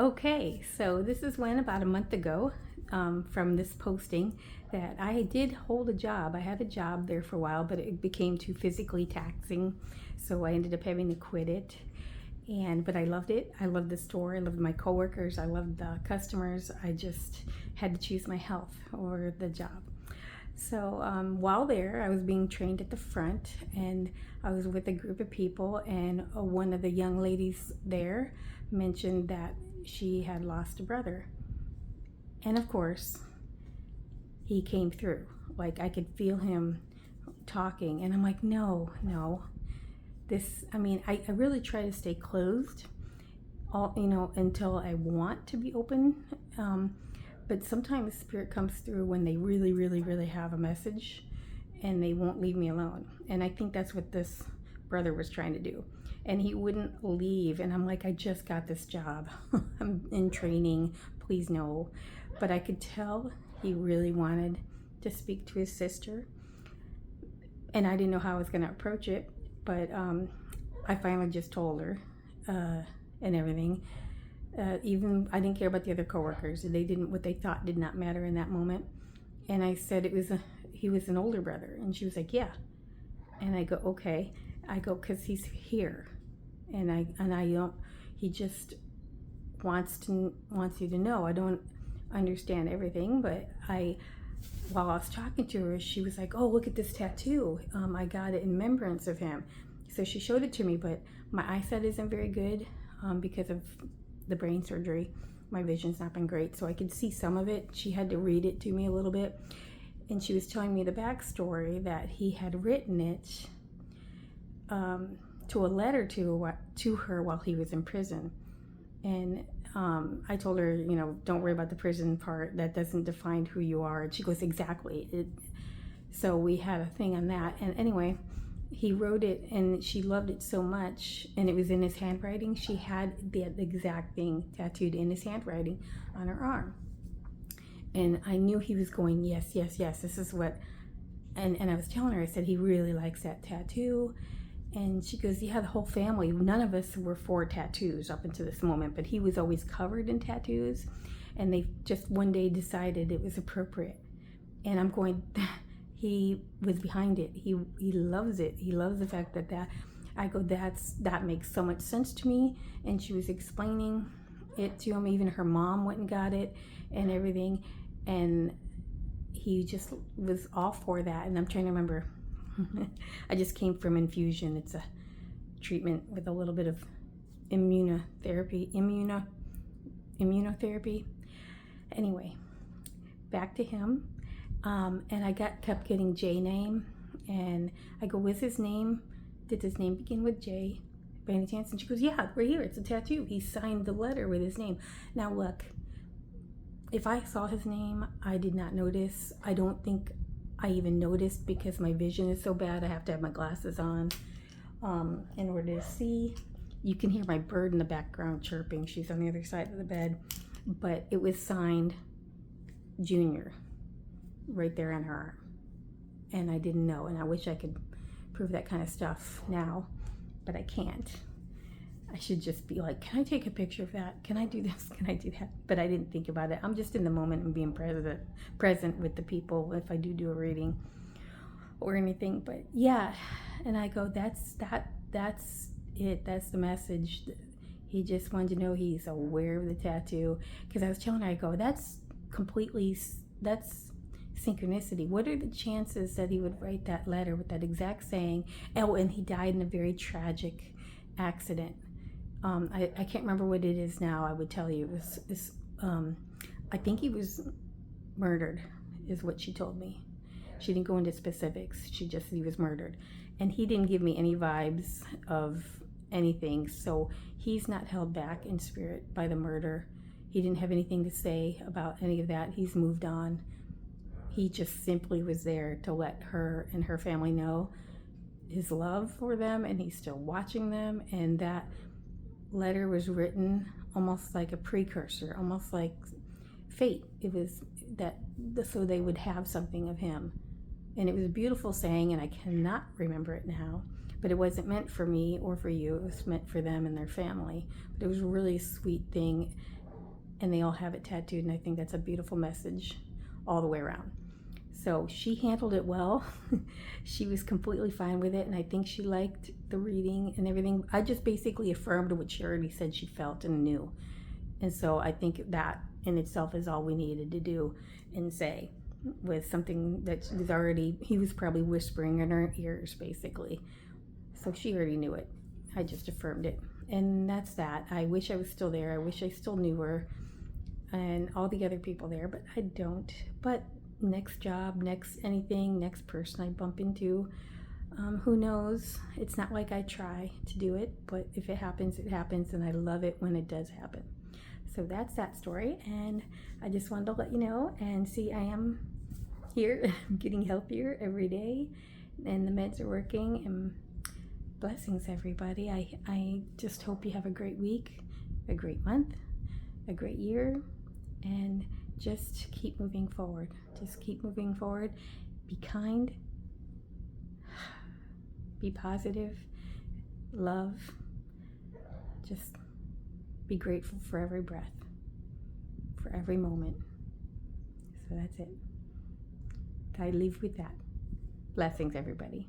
Okay, so this is when about a month ago, from this posting, that I did hold a job. I had a job there for a while, but it became too physically taxing, so I ended up having to quit it. But I loved it. I loved the store. I loved my coworkers. I loved the customers. I just had to choose my health over the job. So while there, I was being trained at the front, and I was with a group of people, and one of the young ladies there mentioned that she had lost a brother. And of course, he came through. Like, I could feel him talking, and I'm like, no, no. I really try to stay closed, until I want to be open. But sometimes spirit comes through when they really, really, really have a message, and they won't leave me alone. And I think that's what this brother was trying to do. And he wouldn't leave. And I'm like, I just got this job. I'm in training. Please no. But I could tell he really wanted to speak to his sister. And I didn't know how I was going to approach it. But I finally just told her and everything. Even I didn't care about the other coworkers. They didn't. What they thought did not matter in that moment. And I said he was an older brother, and she was like, yeah. And I go, okay. I go, because he's here, and I don't. He just wants you to know. I don't understand everything, but while I was talking to her, she was like, oh, look at this tattoo. I got it in remembrance of him. So she showed it to me, but my eyesight isn't very good because of the brain surgery. My vision's not been great, so I could see some of it. She had to read it to me a little bit, and she was telling me the backstory that he had written it to a letter to her while he was in prison. And I told her, don't worry about the prison part. That doesn't define who you are. And she goes, exactly. So we had a thing on that. And anyway, he wrote it, and she loved it so much, and it was in his handwriting. She had that exact thing tattooed in his handwriting on her arm. And I knew he was going, yes, yes, yes, this is what, and I was telling her, I said, he really likes that tattoo. And she goes, yeah, the whole family, none of us were for tattoos up until this moment, but he was always covered in tattoos, and they just one day decided it was appropriate. And I'm going, he was behind it. He loves it. He loves the fact that I go, that makes so much sense to me. And she was explaining it to him. Even her mom went and got it and everything. And he just was all for that. And I'm trying to remember. I just came from infusion. It's a treatment with a little bit of immunotherapy. Anyway, back to him. And I kept getting J name, and I go, what's his name? Did his name begin with J by any chance? And she goes, yeah, right here, it's a tattoo. He signed the letter with his name. Now look, if I saw his name, I did not notice. I don't think I even noticed because my vision is so bad. I have to have my glasses on in order to see. You can hear my bird in the background chirping. She's on the other side of the bed. But it was signed Junior right there on her arm. And I didn't know. And I wish I could prove that kind of stuff now, but I can't. I should just be like, can I take a picture of that? Can I do this? Can I do that? But I didn't think about it. I'm just in the moment and being present with the people if I do a reading or anything. But yeah, and I go, that's it. That's the message. He just wanted to know he's aware of the tattoo. Because I was telling her, I go, that's synchronicity. What are the chances that he would write that letter with that exact saying? Oh, and he died in a very tragic accident. I can't remember what it is now. I would tell you. I think he was murdered, is what she told me. She didn't go into specifics. She just said he was murdered. And he didn't give me any vibes of anything. So he's not held back in spirit by the murder. He didn't have anything to say about any of that. He's moved on. He just simply was there to let her and her family know his love for them, and he's still watching them. And that letter was written almost like a precursor, almost like fate. It was that so they would have something of him. And it was a beautiful saying, and I cannot remember it now, but it wasn't meant for me or for you. It was meant for them and their family. But it was a really sweet thing, and they all have it tattooed, and I think that's a beautiful message all the way around. So she handled it well. She was completely fine with it, and I think she liked the reading and everything. I just basically affirmed what she already said she felt and knew. And so I think that in itself is all we needed to do and say, with something that was already, he was probably whispering in her ears basically. So she already knew it. I just affirmed it. And that's that. I wish I was still there. I wish I still knew her and all the other people there, but I don't. But next job, next anything, next person I bump into, who knows? It's not like I try to do it, but if it happens, it happens, and I love it when it does happen. So that's that story, and I just wanted to let you know. And see, I am here. I'm getting healthier every day, and the meds are working, and blessings, everybody. I just hope you have a great week, a great month, a great year, and just keep moving forward. Just keep moving forward. Be kind. Be positive. Love. Just be grateful for every breath, for every moment. So that's it. I leave with that. Blessings, everybody.